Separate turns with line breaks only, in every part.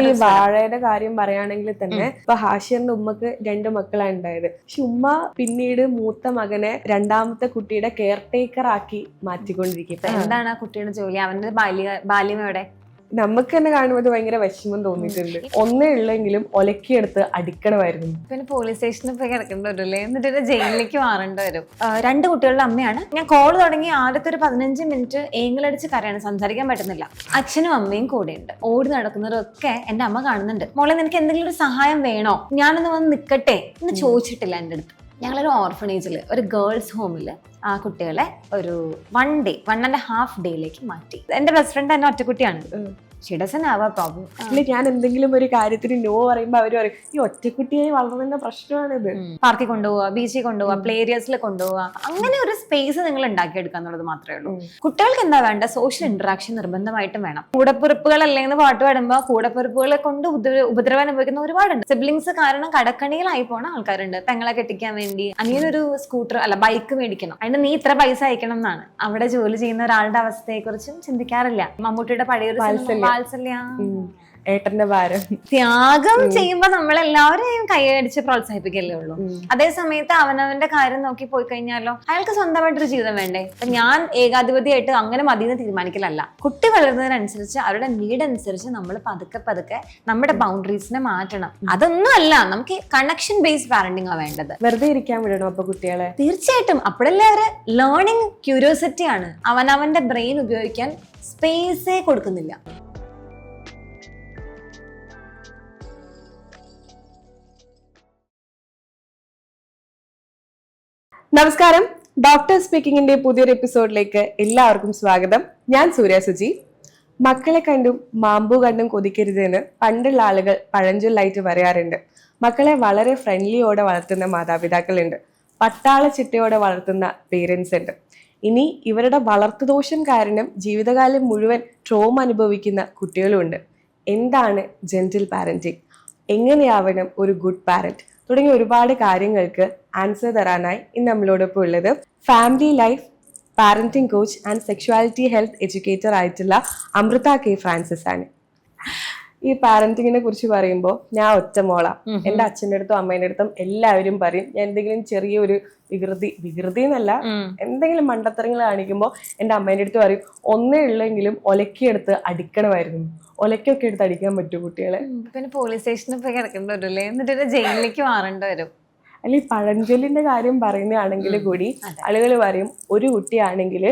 ഈ വാഴയുടെ കാര്യം പറയുകയാണെങ്കിൽ തന്നെ ഇപ്പൊ ഹാഷിറിന്റെ ഉമ്മക്ക് 2 മക്കളാണ് ഉണ്ടായത്. പക്ഷെ ഉമ്മ പിന്നീട് മൂത്ത മകനെ രണ്ടാമത്തെ കുട്ടിയുടെ കെയർ ടേക്കർ ആക്കി മാറ്റിക്കൊണ്ടിരിക്കും.
എന്താണ് ആ കുട്ടിയുടെ ജോലി? അവന്റെ ബാല്യം എവിടെ?
നമുക്ക് തന്നെ കാണുമ്പോൾ ഭയങ്കര വിഷമം തോന്നിയിട്ടുണ്ട്. ഒന്നേ ഉള്ളെങ്കിലും ഒലക്കിയെടുത്ത് അടിക്കണമായിരുന്നു.
പിന്നെ പോലീസ് സ്റ്റേഷനിൽ പോയി കിടക്കേണ്ടി വരില്ലേ, എന്നിട്ട് ജയിലിലേക്ക് മാറേണ്ടി വരും. 2 കുട്ടികളുടെ അമ്മയാണ്. ഞാൻ കോൾ തുടങ്ങി ആദ്യത്തെ ഒരു 15 മിനിറ്റ് ഏങ്ങിലടിച്ച് കരയാണ്, സംസാരിക്കാൻ പറ്റുന്നില്ല. അച്ഛനും അമ്മയും കൂടെയുണ്ട്. ഓടി നടക്കുന്നതൊക്കെ എന്റെ അമ്മ കാണുന്നുണ്ട്. മോളെ, നിനക്ക് എന്തെങ്കിലും ഒരു സഹായം വേണോ, ഞാനൊന്ന് വന്ന് നിൽക്കട്ടെ എന്ന് ചോദിച്ചിട്ടില്ല എൻ്റെ അടുത്ത്. ഞങ്ങളൊരു ഓർഫനേജിൽ, ഒരു ഗേൾസ് ഹോമിൽ ആ കുട്ടികളെ ഒരു 1.5 ഡേയിലേക്ക് മാറ്റി. എന്റെ ബെസ്റ്റ് ഫ്രണ്ട് തന്നെ ഒറ്റക്കുട്ടിയാണ്. She doesn't have a problem.
ഞാൻ എന്തെങ്കിലും ഒരു കാര്യത്തിന് നോ പറയുമ്പോ അവര് പറയും ഈ ഒറ്റക്കുട്ടിയായി വളർന്നതിന്റെ പ്രശ്നമാണിത്.
പാർക്കിൽ കൊണ്ടുപോവാ, ബീച്ചിൽ കൊണ്ടുപോവാ, പ്ലേ ഏരിയസിൽ കൊണ്ടുപോവാ, അങ്ങനെ ഒരു സ്പേസ് നിങ്ങൾ ഉണ്ടാക്കിയെടുക്കുക എന്നുള്ളത് മാത്രമേ ഉള്ളൂ. കുട്ടികൾക്ക് എന്താ വേണ്ട? സോഷ്യൽ ഇന്ററാക്ഷൻ നിർബന്ധമായിട്ടും വേണം. കൂടപ്പിറപ്പുകൾ അല്ലെങ്കിൽ പാട്ട് പാടുമ്പോ കൂടപ്പിറപ്പുകളെ കൊണ്ട് ഉപദ്രവം അനുഭവിക്കുന്ന ഒരുപാടുണ്ട്. സിബ്ലിങ്സ് കാരണം കടക്കണിയിലായി പോണ ആൾക്കാരുണ്ട്. പെങ്ങളെ കെട്ടിക്കാൻ വേണ്ടി അനിയനൊരു സ്കൂട്ടർ അല്ല ബൈക്ക് മേടിക്കണം, അതിന് നീ ഇത്ര പൈസ അയക്കണം എന്നാണ്. അവിടെ ജോലി ചെയ്യുന്ന ഒരാളുടെ അവസ്ഥയെ കുറിച്ചും ചിന്തിക്കാറില്ല. മമ്മൂട്ടിയുടെ പഴയൊരു
ഏട്ടന്റെ ഭാരം
ത്യാഗം ചെയ്യുമ്പോ നമ്മളെല്ലാവരെയും കൈയടിച്ച് പ്രോത്സാഹിപ്പിക്കല്ലേ ഉള്ളൂ. അതേ സമയത്ത് അവനവന്റെ കാര്യം നോക്കി പോയി കഴിഞ്ഞാലോ അയാൾക്ക് സ്വന്തമായിട്ടൊരു ജീവിതം വേണ്ടേ? അപ്പൊ ഞാൻ ഏകാധിപതിയായിട്ട് അങ്ങനെ മതിയെന്ന് തീരുമാനിക്കലല്ല. കുട്ടി വളരുന്നതിനനുസരിച്ച് അവരുടെ നീഡ് അനുസരിച്ച് നമ്മൾ പതുക്കെ നമ്മുടെ ബൗണ്ടറീസിനെ മാറ്റണം. അതൊന്നും അല്ല, നമുക്ക് കണക്ഷൻ ബേസ്ഡ് പാരന്റിംഗ് ആ വേണ്ടത്.
വെറുതെ ഇരിക്കാൻ വിടണം അപ്പൊ കുട്ടികളെ?
തീർച്ചയായിട്ടും. അപ്പോഴല്ലേ അവര് ലേണിംഗ് ക്യൂരിയോസിറ്റി ആണ്. അവനവന്റെ ബ്രെയിൻ ഉപയോഗിക്കാൻ സ്പേസേ കൊടുക്കുന്നില്ല.
നമസ്കാരം, ഡോക്ടർ സ്പീക്കിങ്ങിന്റെ പുതിയൊരു എപ്പിസോഡിലേക്ക് എല്ലാവർക്കും സ്വാഗതം. ഞാൻ സൂര്യ സുജി. മക്കളെ കണ്ടും മാമ്പു കണ്ടും കൊതിക്കരുതെന്ന് പണ്ടുള്ള ആളുകൾ പഴഞ്ചൊല്ലായിട്ട് പറയാറുണ്ട്. മക്കളെ വളരെ ഫ്രണ്ട്ലിയോടെ വളർത്തുന്ന മാതാപിതാക്കളുണ്ട്, പട്ടാള ചിട്ടയോടെ വളർത്തുന്ന പേരൻസ് ഉണ്ട്. ഇനി ഇവരുടെ വളർത്തുദോഷം കാരണം ജീവിതകാലം മുഴുവൻ ട്രോമ അനുഭവിക്കുന്ന കുട്ടികളുമുണ്ട്. എന്താണ് ജെന്റിൽ പാരന്റിങ്, എങ്ങനെയാവണം ഒരു ഗുഡ് പാരന്റ് തുടങ്ങിയ ഒരുപാട് കാര്യങ്ങൾക്ക് ആൻസർ തരാനായി ഇന്ന് നമ്മളോടൊപ്പം ഉള്ളത് family life parenting coach and sexuality health educator ആയിട്ടുള്ള അമൃത കെ ഫ്രാൻസിസ് ആണ്. ഈ പാരന്റിങ്ങിനെ കുറിച്ച് പറയുമ്പോൾ ഞാൻ ഒറ്റ മോളാ. എൻ്റെ അച്ഛൻ്റെ അടുത്തും അമ്മേൻ്റെ അടുത്തും എല്ലാവരും പറയും ഞാൻ എന്തെങ്കിലും ചെറിയൊരു വികൃതി എന്നല്ല, എന്തെങ്കിലും മണ്ടത്തരങ്ങൾ കാണിക്കുമ്പോൾ എൻ്റെ അമ്മേൻ്റെ അടുത്ത് പറയും ഒന്നേ ഉള്ളെങ്കിലും ഒലക്കിയെടുത്ത് അടിക്കണമായിരുന്നു. ഒലക്കൊക്കെ എടുത്ത് അടിക്കാൻ പറ്റൂ കുട്ടികളെ?
പിന്നെ പോലീസ് സ്റ്റേഷനിൽ പോയി കിടക്കേണ്ടി വരില്ലേ, എന്നിട്ട് ജയിലിലേക്ക് മാറേണ്ടി വരും.
അല്ലെ പഴഞ്ചൊല്ലിന്റെ കാര്യം പറയുന്നതാണെങ്കിൽ കൂടി ആളുകൾ പറയും ഒരു കുട്ടിയാണെങ്കിൽ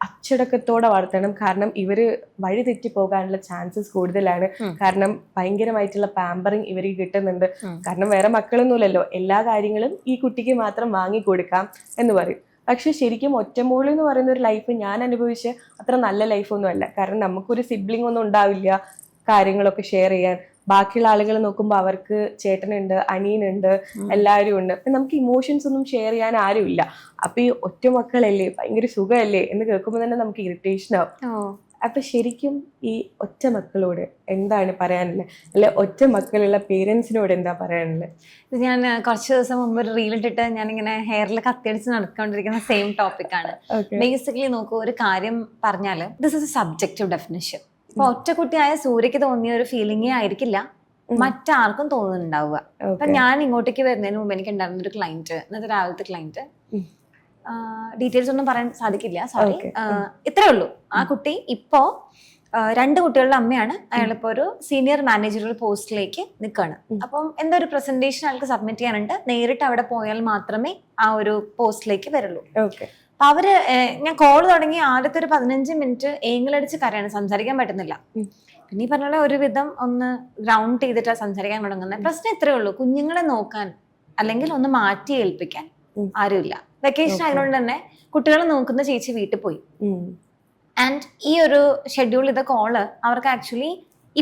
അച്ചടക്കത്തോടെ വളർത്തണം, കാരണം ഇവര് വഴി തെറ്റി പോകാനുള്ള ചാൻസസ് കൂടുതലാണ്, കാരണം ഭയങ്കരമായിട്ടുള്ള പാമ്പറിങ് ഇവർക്ക് കിട്ടുന്നുണ്ട്, കാരണം വേറെ മക്കളൊന്നുമില്ലല്ലോ, എല്ലാ കാര്യങ്ങളും ഈ കുട്ടിക്ക് മാത്രം വാങ്ങിക്കൊടുക്കാം എന്ന് പറയും. പക്ഷെ ശരിക്കും ഒറ്റമൂളി എന്ന് പറയുന്ന ഒരു ലൈഫ് ഞാൻ അനുഭവിച്ച അത്ര നല്ല ലൈഫൊന്നും അല്ല. കാരണം നമുക്കൊരു സിബ്ലിംഗ് ഒന്നും ഉണ്ടാവില്ല കാര്യങ്ങളൊക്കെ ഷെയർ ചെയ്യാൻ. ബാക്കിയുള്ള ആളുകൾ നോക്കുമ്പോൾ അവർക്ക് ചേട്ടനുണ്ട്, അനിയനുണ്ട്, എല്ലാവരും ഉണ്ട്. അപ്പൊ നമുക്ക് ഇമോഷൻസ് ഒന്നും ഷെയർ ചെയ്യാൻ ആരും ഇല്ല. അപ്പൊ ഈ ഒറ്റ മക്കളല്ലേ ഭയങ്കര സുഖമല്ലേ എന്ന് കേൾക്കുമ്പോൾ തന്നെ നമുക്ക് ഇറിറ്റേഷൻ ആവും. അപ്പൊ ശരിക്കും ഈ ഒറ്റ മക്കളോട് എന്താണ് പറയാനുള്ളത്, അല്ലെ ഒറ്റ മക്കളുള്ള പേരൻസിനോട് എന്താ പറയാനുള്ളത്?
ഇത് ഞാൻ കുറച്ച് ദിവസം മുമ്പ് ഒരു റീലിട്ടിട്ട് ഞാനിങ്ങനെ ഹെയറിൽ കത്തിയടിച്ച് നടക്കൊണ്ടിരിക്കുന്ന സെയിം ടോപ്പിക്കാണ്. ബേസിക്കലി നോക്കൂ, ഒരു കാര്യം പറഞ്ഞാല് this is A subjective definition. ഇപ്പൊ ഒറ്റക്കുട്ടിയായ സൂര്യക്ക് തോന്നിയ ഒരു ഫീലിംഗേ ആയിരിക്കില്ല മറ്റാർക്കും തോന്നുന്നുണ്ടാവുക. അപ്പൊ ഞാൻ ഇങ്ങോട്ടേക്ക് വരുന്നതിന് മുമ്പ് എനിക്ക് ഉണ്ടായിരുന്ന ഒരു ക്ലയന്റ്, ഇന്നത്തെ രാവിലത്തെ ക്ലയന്റ്, ഡീറ്റെയിൽസ് ഒന്നും പറയാൻ സാധിക്കില്ല, സോറി. ഇത്രേ ഉള്ളൂ. ആ കുട്ടി ഇപ്പോ 2 കുട്ടികളുടെ അമ്മയാണ്. അയാളിപ്പോ ഒരു സീനിയർ മാനേജറൽ പോസ്റ്റിലേക്ക് നിൽക്കുകയാണ്. അപ്പം എന്തോ ഒരു പ്രസന്റേഷൻ അയാൾക്ക് സബ്മിറ്റ് ചെയ്യാനുണ്ട്. നേരിട്ട് അവിടെ പോയാൽ മാത്രമേ ആ ഒരു പോസ്റ്റിലേക്ക് വരുള്ളൂ. അപ്പൊ അവര് ഞാൻ കോൾ തുടങ്ങി ആദ്യത്തെ ഒരു 15 മിനിറ്റ് ഏങ്ങിലടിച്ച് കരയാണ്, സംസാരിക്കാൻ പറ്റുന്നില്ല. പിന്നെ ഈ പറഞ്ഞ ഒരുവിധം ഒന്ന് ഗ്രൗണ്ട് ചെയ്തിട്ടാണ് സംസാരിക്കാൻ തുടങ്ങുന്നത്. പ്രശ്നം ഇത്രേ ഉള്ളൂ, കുഞ്ഞുങ്ങളെ നോക്കാൻ അല്ലെങ്കിൽ ഒന്ന് മാറ്റി ഏൽപ്പിക്കാൻ ആരുമില്ല. വെക്കേഷൻ ആയതുകൊണ്ട് തന്നെ കുട്ടികളെ നോക്കുന്ന ചേച്ചി വീട്ടിൽ പോയി. ആൻഡ് ഈ ഒരു ഷെഡ്യൂൾ ചെയ്ത കോള് അവർക്ക് ആക്ച്വലി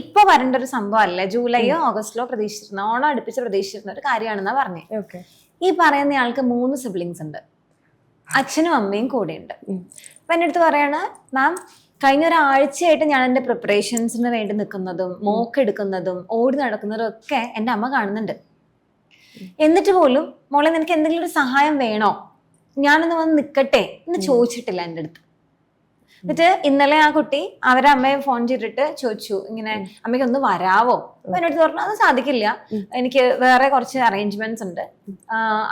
ഇപ്പൊ വരേണ്ട ഒരു സംഭവം അല്ല, ജൂലൈയോ ഓഗസ്റ്റിലോ പ്രതീക്ഷിച്ചിരുന്ന, ഓണം അടുപ്പിച്ച് പ്രതീക്ഷിച്ചിരുന്ന ഒരു കാര്യമാണെന്നാ പറഞ്ഞത്. ഈ പറയുന്ന ആൾക്ക് 3 സിബ്ലിങ്സ് ഉണ്ട്, അച്ഛനും അമ്മയും കൂടെ ഉണ്ട്. അപ്പൊ എൻ്റെ അടുത്ത് പറയാണ്, മാം കഴിഞ്ഞ ഒരാഴ്ചയായിട്ട് ഞാൻ എൻ്റെ പ്രിപ്പറേഷൻസിന് വേണ്ടി നിൽക്കുന്നതും മോക്ക് എടുക്കുന്നതും ഓടി നടക്കുന്നതും ഒക്കെ എൻ്റെ അമ്മ കാണുന്നുണ്ട്. എന്നിട്ട് പോലും മോളെ നിനക്ക് എന്തെങ്കിലും ഒരു സഹായം വേണോ, ഞാനൊന്ന് വന്ന് നിൽക്കട്ടെ എന്ന് ചോദിച്ചിട്ടില്ല എൻ്റെ അടുത്ത്. എന്നിട്ട് ഇന്നലെ ആ കുട്ടി അവരെ അമ്മയെ ഫോൺ ചെയ്തിട്ട് ചോദിച്ചു, ഇങ്ങനെ അമ്മയ്ക്ക് ഒന്ന് വരാവോ? അപ്പൊ എന്നോട് പറഞ്ഞു അത് സാധിക്കില്ല, എനിക്ക് വേറെ കുറച്ച് അറേഞ്ച്മെന്റ്സ് ഉണ്ട്.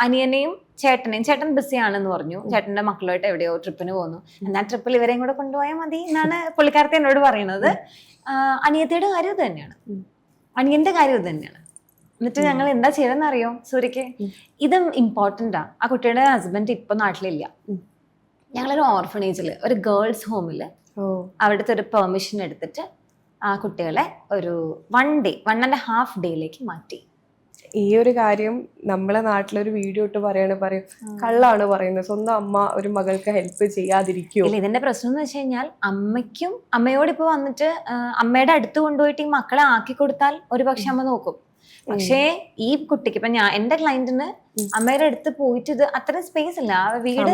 അനിയനെയും ചേട്ടൻ ബിസി ആണെന്ന് പറഞ്ഞു. ചേട്ടന്റെ മക്കളുമായിട്ട് എവിടെയോ ട്രിപ്പിന് പോകുന്നു. എന്നാൽ ട്രിപ്പിൽ ഇവരെയും കൂടെ കൊണ്ടുപോയാൽ മതി എന്നാണ് പുള്ളിക്കാരത്തെ എന്നോട് പറയുന്നത്. അനിയത്തിയുടെ കാര്യം ഇത് തന്നെയാണ്, അനിയന്റെ കാര്യം ഇത് തന്നെയാണ്. എന്നിട്ട് ഞങ്ങൾ എന്താ ചെയ്യണമെന്ന് അറിയോ സൂര്യക്ക്? ഇതും ഇമ്പോർട്ടൻ്റാ. ആ കുട്ടിയുടെ ഹസ്ബൻഡ് ഇപ്പൊ നാട്ടിലില്ല. ഞങ്ങളൊരു ഓർഫണേജില്, ഒരു ഗേൾസ് ഹോമില് അവിടുത്തെ ഒരു പെർമിഷൻ എടുത്തിട്ട് ആ കുട്ടികളെ ഒരു 1.5 ഡേയിലേക്ക് മാറ്റി.
ഈ ഒരു കാര്യം നമ്മളെ നാട്ടിലൊരു വീഡിയോ ഇട്ട് പറയും കള്ളാണ് പറയുന്നത്, സ്വന്തം അമ്മ ഒരു മകൾക്ക് ഹെൽപ്പ് ചെയ്യാതിരിക്കുമോ?
ഇല്ല, ഇതിന്റെ പ്രശ്നം എന്ന് വെച്ച് കഴിഞ്ഞാൽ അമ്മയോട് ഇപ്പൊ വന്നിട്ട് അമ്മയുടെ അടുത്ത് കൊണ്ടുപോയിട്ട് ഈ മക്കളെ ആക്കി കൊടുത്താൽ ഒരു പക്ഷെ അമ്മ നോക്കും. പക്ഷേ ഈ കുട്ടിക്ക് ഇപ്പൊ എന്റെ ക്ലയന്റിന് അമ്മയുടെ അടുത്ത് പോയിട്ട് ഇത് അത്ര സ്പേസ് ഇല്ല, വീട്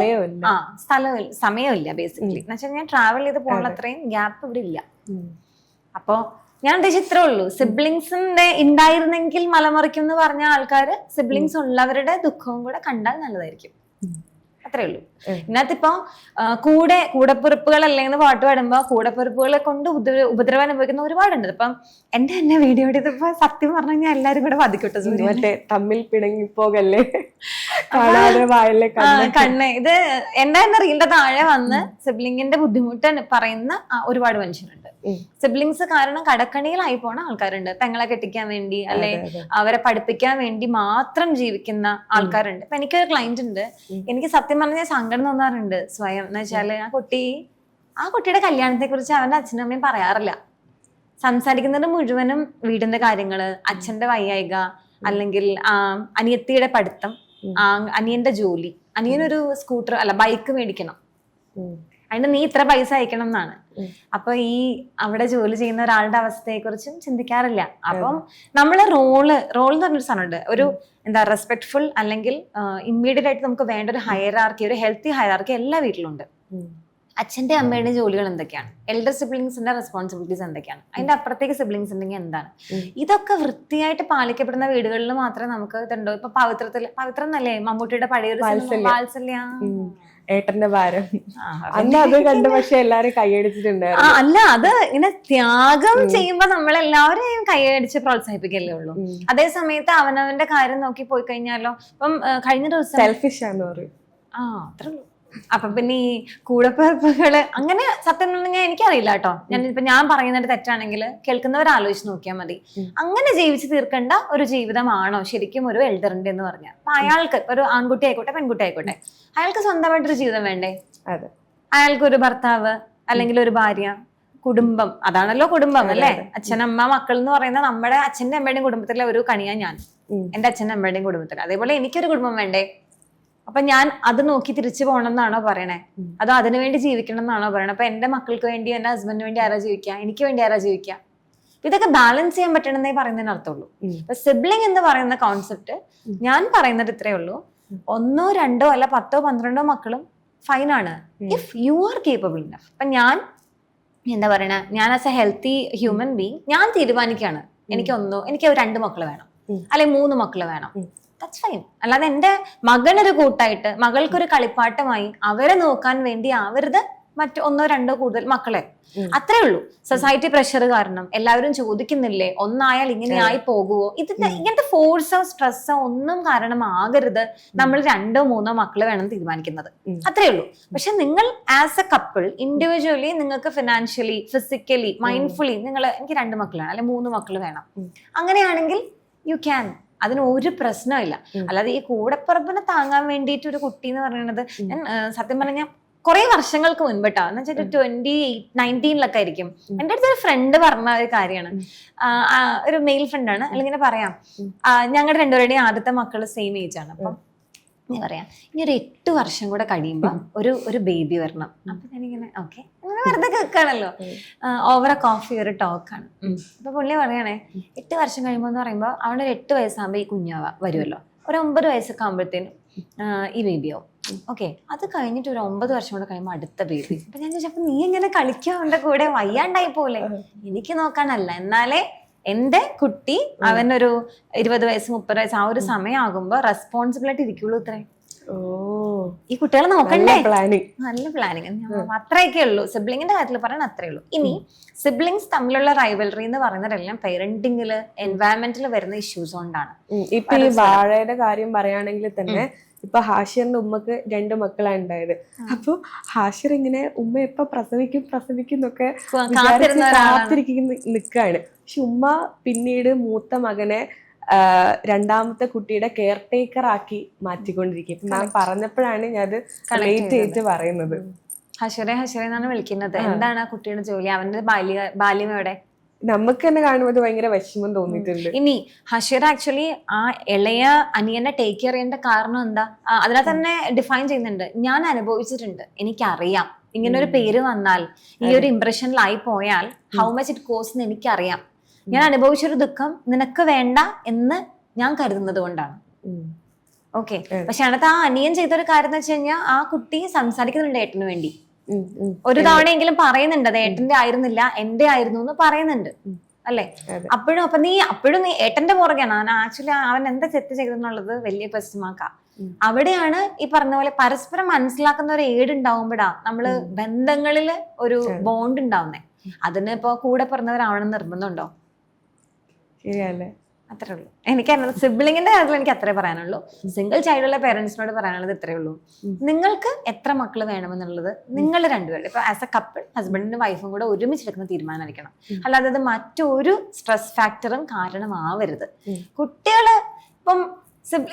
സമയമില്ല ബേസിക്കലി. എന്ന് വെച്ചാൽ ഞാൻ ട്രാവൽ ചെയ്ത് പോകാനുള്ള അത്രയും ഗ്യാപ്പ് ഇവിടെ ഇല്ല. അപ്പൊ ഞാൻ ഉദ്ദേശിച്ച ഇത്രേ ഉള്ളൂ. സിബ്ലിങ്സിന്റെ ഉണ്ടായിരുന്നെങ്കിൽ മലമറിക്കും എന്ന് പറഞ്ഞ ആൾക്കാര് സിബ്ലിങ്സ് ഉള്ളവരുടെ ദുഃഖവും കൂടെ കണ്ടാൽ നല്ലതായിരിക്കും. അത്രേ ഉള്ളൂ. ഇതിനകത്തിപ്പോ കൂടപ്പിറപ്പുകളല്ലേ എന്ന് പാട്ട് പാടുമ്പോ കൂടപ്പിറപ്പുകളെ കൊണ്ട് ഉപദ്രവം അനുഭവിക്കുന്ന ഒരുപാടുണ്ട്. ഇപ്പം എന്റെ വീഡിയോ ഇതിപ്പോ സത്യം പറഞ്ഞു കഴിഞ്ഞാൽ എല്ലാരും കൂടെ വധിക്കട്ടെ,
മറ്റേ തമ്മിൽ പിണങ്ങിപ്പോകല്ലേ
കണ്ണ്. ഇത് എന്റെ റീലിന്റെ താഴെ വന്ന് സിബ്ലിങ്ങിന്റെ ബുദ്ധിമുട്ട് പറയുന്ന ഒരുപാട് മനുഷ്യരുണ്ട്. സിബ്ലിങ്സ് കാരണം കടക്കണിയിലായി പോണ ആൾക്കാരുണ്ട്. പെങ്ങളെ കെട്ടിക്കാൻ വേണ്ടി അല്ലെ അവരെ പഠിപ്പിക്കാൻ വേണ്ടി മാത്രം ജീവിക്കുന്ന ആൾക്കാരുണ്ട്. ഇപ്പൊ എനിക്കൊരു ക്ലയന്റ് ഉണ്ട്, എനിക്ക് സത്യം പറഞ്ഞാൽ സങ്കടം തോന്നാറുണ്ട് സ്വയം. എന്ന് വെച്ചാല് ആ കുട്ടിയുടെ കല്യാണത്തെ കുറിച്ച് അവന്റെ അച്ഛനും അമ്മയും പറയാറില്ല. സംസാരിക്കുന്നത് മുഴുവനും വീടിന്റെ കാര്യങ്ങള്, അച്ഛന്റെ വയ്യായിക, അല്ലെങ്കിൽ അനിയത്തിയുടെ പഠിത്തം, അനിയന്റെ ജോലി, അനിയനൊരു സ്കൂട്ടർ അല്ല ബൈക്ക് മേടിക്കണം, അതിന് നീ ഇത്ര പൈസ അയക്കണം എന്നാണ്. അപ്പൊ ഈ അവിടെ ജോലി ചെയ്യുന്ന ഒരാളുടെ അവസ്ഥയെ കുറിച്ചും ചിന്തിക്കാറില്ല. അപ്പം നമ്മള് റോള് എന്ന് പറഞ്ഞൊരു സാധനമുണ്ട്, ഒരു റെസ്പെക്ട്ഫുൾ അല്ലെങ്കിൽ ഇമ്മീഡിയറ്റ് ആയിട്ട് നമുക്ക് വേണ്ട ഒരു ഹയറാർക്കി, ഒരു ഹെൽത്തി ഹയറാർക്കി എല്ലാ വീട്ടിലുണ്ട്. അച്ഛന്റെ അമ്മയുടെ ജോലികൾ എന്തൊക്കെയാണ്, എൽഡർ സിബ്ലിങ്സിന്റെ റെസ്പോൺസിബിലിറ്റീസ് എന്തൊക്കെയാണ്, അതിന്റെ അപ്പുറത്തേക്ക് സിബ്ലിങ്സ് ഉണ്ടെങ്കിൽ എന്താണ്, ഇതൊക്കെ വൃത്തിയായിട്ട് പാലിക്കപ്പെടുന്ന വീടുകളിൽ മാത്രമേ നമുക്ക് ഇതുണ്ടോ. ഇപ്പൊ പവിത്രം എന്നല്ലേ മമ്മൂട്ടിയുടെ പഴയൊരു വാത്സല്യ,
ഏട്ടന്റെ ഭാരം, അന്ന് അത് കണ്ട് പക്ഷെ എല്ലാരും കൈയടിച്ചിട്ടുണ്ടായിരുന്നു.
അല്ല, അത് ഇങ്ങനെ ത്യാഗം ചെയ്യുമ്പോ നമ്മളെല്ലാവരെയും കൈയടിച്ച് പ്രോത്സാഹിപ്പിക്കല്ലേ ഉള്ളൂ. അതേ സമയത്ത് അവനവന്റെ കാര്യം നോക്കി പോയി കഴിഞ്ഞാലോ. ഇപ്പം കഴിഞ്ഞ ദിവസം
സെൽഫിഷ് ആന്ന് പറയും.
അത്രേ ഉള്ളൂ. അപ്പൊ പിന്നെ ഈ കൂടപ്പിറപ്പുകള് അങ്ങനെ സത്യം പറഞ്ഞാൽ എനിക്കറിയില്ല കേട്ടോ. ഞാൻ പറയുന്നത് തെറ്റാണെങ്കിൽ കേൾക്കുന്നവർ ആലോചിച്ച് നോക്കിയാൽ മതി. അങ്ങനെ ജീവിച്ചു തീർക്കേണ്ട ഒരു ജീവിതമാണോ ശരിക്കും ഒരു എൽഡറിന്റെ എന്ന് പറഞ്ഞാൽ? അപ്പൊ അയാൾക്ക് ഒരു ആൺകുട്ടി ആയിക്കോട്ടെ പെൺകുട്ടി ആയിക്കോട്ടെ, അയാൾക്ക് സ്വന്തമായിട്ടൊരു ജീവിതം വേണ്ടേ? അയാൾക്ക് ഒരു ഭർത്താവ് അല്ലെങ്കിൽ ഒരു ഭാര്യ, കുടുംബം, അതാണല്ലോ കുടുംബം അല്ലേ? അച്ഛനമ്മ മക്കൾ എന്ന് പറയുന്ന നമ്മുടെ അച്ഛന്റെ അമ്മയുടെയും കുടുംബത്തിലെ ഒരു കണിയാ ഞാൻ, എന്റെ അച്ഛന്റെ അമ്മയുടെയും കുടുംബത്തിൽ. അതേപോലെ എനിക്കൊരു കുടുംബം വേണ്ടേ? അപ്പൊ ഞാൻ അത് നോക്കി തിരിച്ചു പോകണം എന്നാണോ പറയണേ? അതോ അതിനുവേണ്ടി ജീവിക്കണം എന്നാണോ പറയണേ? അപ്പൊ എന്റെ മക്കൾക്ക് വേണ്ടി, എന്റെ ഹസ്ബൻഡിന് വേണ്ടി ആരാ ജീവിക്കുക, എനിക്ക് വേണ്ടി ആരാ ജീവിക്കുക? ഇതൊക്കെ ബാലൻസ് ചെയ്യാൻ പറ്റണമെന്നേ പറയുന്നതിന് അർത്ഥമുള്ളൂ. അപ്പൊ സിബ്ലിംഗ് എന്ന് പറയുന്ന കോൺസെപ്റ്റ് ഞാൻ പറയുന്നത് ഇത്രയേ ഉള്ളൂ. 1, 2 അല്ല 10, 12 മക്കളും ഫൈനാണ് if you are capable enough. അപ്പൊ ഞാൻ ഞാൻ as a healthy human being ഞാൻ തീരുമാനിക്കുകയാണ്, എനിക്ക് 2 മക്കൾ വേണം അല്ലെങ്കിൽ 3 മക്കൾ വേണം, ദാറ്റ്സ് ഫൈൻ. അല്ലാതെ എന്റെ മകനൊരു കൂട്ടായിട്ട്, മകൾക്കൊരു കളിപ്പാട്ടമായി അവരെ നോക്കാൻ വേണ്ടി ആവരുത് മറ്റു 1, 2 കൂടുതൽ മക്കളെ. അത്രേ ഉള്ളൂ. സൊസൈറ്റി പ്രഷർ കാരണം എല്ലാവരും ചോദിക്കുന്നില്ലേ, ഒന്നായാൽ ഇങ്ങനെയായി പോകുമോ? ഇങ്ങനത്തെ ഫോഴ്സോ സ്ട്രെസ്സോ ഒന്നും കാരണമാകരുത് നമ്മൾ 2, 3 മക്കള് വേണം തീരുമാനിക്കുന്നത്. അത്രേ ഉള്ളൂ. പക്ഷെ നിങ്ങൾ ആസ് എ കപ്പിൾ ഇൻഡിവിജ്വലി നിങ്ങൾക്ക് ഫിനാൻഷ്യലി, ഫിസിക്കലി, മൈൻഡ്ഫുള്ളി എനിക്ക് 2 മക്കൾ വേണം അല്ലെങ്കിൽ 3 മക്കൾ വേണം, അങ്ങനെയാണെങ്കിൽ യു ക്യാൻ. അതിന് ഒരു പ്രശ്നമില്ല. അല്ലാതെ ഈ കൂടപ്പിറപ്പിനെ താങ്ങാൻ വേണ്ടിയിട്ട് ഒരു കുട്ടി എന്ന് പറയുന്നത്, ഞാൻ സത്യം പറഞ്ഞാൽ കുറെ വർഷങ്ങൾക്ക് മുൻപെട്ടാ, എന്ന് വെച്ചാൽ 2019 ആയിരിക്കും. എൻ്റെ അടുത്ത് ഒരു ഫ്രണ്ട് പറഞ്ഞ ഒരു കാര്യമാണ്, ഒരു മെയിൽ ഫ്രണ്ടാണ്, അല്ലെങ്കിൽ പറയാം ഞങ്ങളുടെ 2 പേരുടെയും ആദ്യത്തെ മക്കള് സെയിം ഏജ് ആണ്. അപ്പം ഞാൻ പറയാം, ഇനി ഒരു 8 വർഷം കൂടെ കഴിയുമ്പോ ഒരു ബേബി വരണം. അപ്പൊ ഞാനിങ്ങനെ ഓക്കെ അങ്ങനെ വെറുതെ കേൾക്കാണല്ലോ, ഓവർ എ കോഫി ഒരു ടോക്കാണ്. അപ്പൊ പുള്ളി പറയണേ 8 വർഷം കഴിയുമ്പോ എന്ന് പറയുമ്പോ അവിടെ ഒരു 8 വയസ്സാകുമ്പോ ഈ കുഞ്ഞാവ വരുമല്ലോ, ഒരു 9 വയസ്സൊക്കെ ആകുമ്പോഴത്തേനും ഈ ബേബിയാവും. ഓക്കെ, അത് കഴിഞ്ഞിട്ട് ഒരു 9 വർഷം കൂടെ കഴിയുമ്പോൾ അടുത്ത ബേബി. അപ്പൊ ഞാൻ ചോദിച്ചപ്പോ നീ ഇങ്ങനെ കളിക്കുക അവന്റെ കൂടെ, വയ്യാണ്ടായി പോലെ? എനിക്ക് നോക്കാനല്ല, എന്നാലേ എന്റെ കുട്ടി അവനൊരു 20 വയസ്സ് 30 വയസ്സ് ആ ഒരു സമയമാകുമ്പോ റെസ്പോൺസിബിലിറ്റി ഇരിക്കുള്ളൂ. ഇത്രയും ഈ കുട്ടികളെ നോക്കണ്ടേ?
പ്ലാനിങ്.
നല്ല പ്ലാനിങ്. അത്രയൊക്കെ ഉള്ളൂ സിബ്ലിങ്ങിന്റെ കാര്യത്തിൽ പറയാൻ, അത്രേ ഉള്ളൂ. ഇനി സിബ്ലിങ്സ് തമ്മിലുള്ള റൈവൽറി എന്ന് പറയുന്നതെല്ലാം പേരന്റിങ്ങില് എൻവയറമെന്റിൽ വരുന്ന ഇഷ്യൂസ് കൊണ്ടാണ്.
ഇപ്പൊ ഈ വാഴയുടെ കാര്യം പറയുകയാണെങ്കിൽ തന്നെ ഇപ്പൊ ഹാഷിറിന്റെ ഉമ്മക്ക് 2 മക്കളാണ് ഉണ്ടായത്. അപ്പൊ ഹാഷിർ ഇങ്ങനെ ഉമ്മ എപ്പ പ്രസവിക്കും എന്നൊക്കെ കാത്തിരിക്കുന്ന നിക്കാണ്. പക്ഷെ ഉമ്മ പിന്നീട് മൂത്ത മകനെ രണ്ടാമത്തെ കുട്ടിയുടെ കെയർ ടേക്കർ ആക്കി മാറ്റിക്കൊണ്ടിരിക്കും. ഞാൻ പറഞ്ഞപ്പോഴാണ് ഞാൻ അത് റിലേറ്റ് ചെയ്തിട്ട് പറയുന്നത്.
ഹഷറെ എന്നാണ് വിളിക്കുന്നത്. എന്താണ് ആ കുട്ടിയുടെ ജോലി? അവന്റെ ബാല്യം എവിടെ?
നമുക്ക് തന്നെ കാണുമ്പോൾ ഭയങ്കര വിഷമം തോന്നിയിട്ടുണ്ട്.
ഇനി ഹഷീർ ആക്ച്വലി ആ ഇളയ അനിയനെ ടേക്ക് കെയർ ചെയ്യേണ്ട കാരണം എന്താ? അതിനെ തന്നെ ഡിഫൈൻ ചെയ്യുന്നുണ്ട്. ഞാൻ അനുഭവിച്ചിട്ടുണ്ട്, എനിക്കറിയാം ഇങ്ങനെ ഒരു പേര് വന്നാൽ, ഈ ഒരു ഇംപ്രഷനിലായി പോയാൽ ഹൗ മച്ച് ഇറ്റ് കോസ്റ്റ് എന്ന് എനിക്കറിയാം. ഞാൻ അനുഭവിച്ചൊരു ദുഃഖം നിനക്ക് വേണ്ട എന്ന് ഞാൻ കരുതുന്നത് കൊണ്ടാണ്. ഓക്കെ. പക്ഷെ അടുത്ത ആ അനിയൻ ചെയ്തൊരു കാര്യം എന്ന് വെച്ച് കഴിഞ്ഞാൽ ആ കുട്ടി സംസാരിക്കുന്നുണ്ട് ഏട്ടന് വേണ്ടി. ഒരു തവണയെങ്കിലും പറയുന്നുണ്ട് അത് ഏട്ടന്റെ ആയിരുന്നില്ല എന്റെ ആയിരുന്നു എന്ന് പറയുന്നുണ്ട് അല്ലെ? അപ്പോഴും നീ ഏട്ടന്റെ പുറകെയാണ്. ആക്ച്വലി അവൻ എന്താ തെറ്റ് ചെയ്തെന്നുള്ളത് വലിയ ക്വസ്റ്റ്യമാക്കാം. അവിടെയാണ് ഈ പറഞ്ഞ പോലെ പരസ്പരം മനസ്സിലാക്കുന്ന ഒരു ഏഡ് ഉണ്ടാവുമ്പോഴാ നമ്മള് ബന്ധങ്ങളില് ഒരു ബോണ്ട് ഉണ്ടാവുന്നേ. അതിന് ഇപ്പൊ കൂടെ പറഞ്ഞവരാവണം നിർബന്ധമുണ്ടോ?
ശരിയല്ലേ?
അത്രേ ഉള്ളൂ. എനിക്കറിയാം സിബ്ലിങ്ങിന്റെ കാര്യത്തിൽ എനിക്ക് അത്രേ പറയാനുള്ളൂ. സിംഗിൾ ചൈൽഡുള്ള പേരൻസിനോട് പറയാനുള്ളത് ഇത്രേ ഉള്ളൂ. നിങ്ങൾക്ക് എത്ര മക്കൾ വേണമെന്നുള്ളത് നിങ്ങൾ രണ്ടുപേരും ഇപ്പൊ ആസ് എ കപ്പിൾ ഹസ്ബൻഡിനും വൈഫും കൂടെ ഒരുമിച്ചെടുക്കുന്ന തീരുമാനമായിരിക്കണം. അല്ലാതെ അത് മറ്റൊരു സ്ട്രെസ് ഫാക്ടറും കാരണമാവരുത്. കുട്ടികള്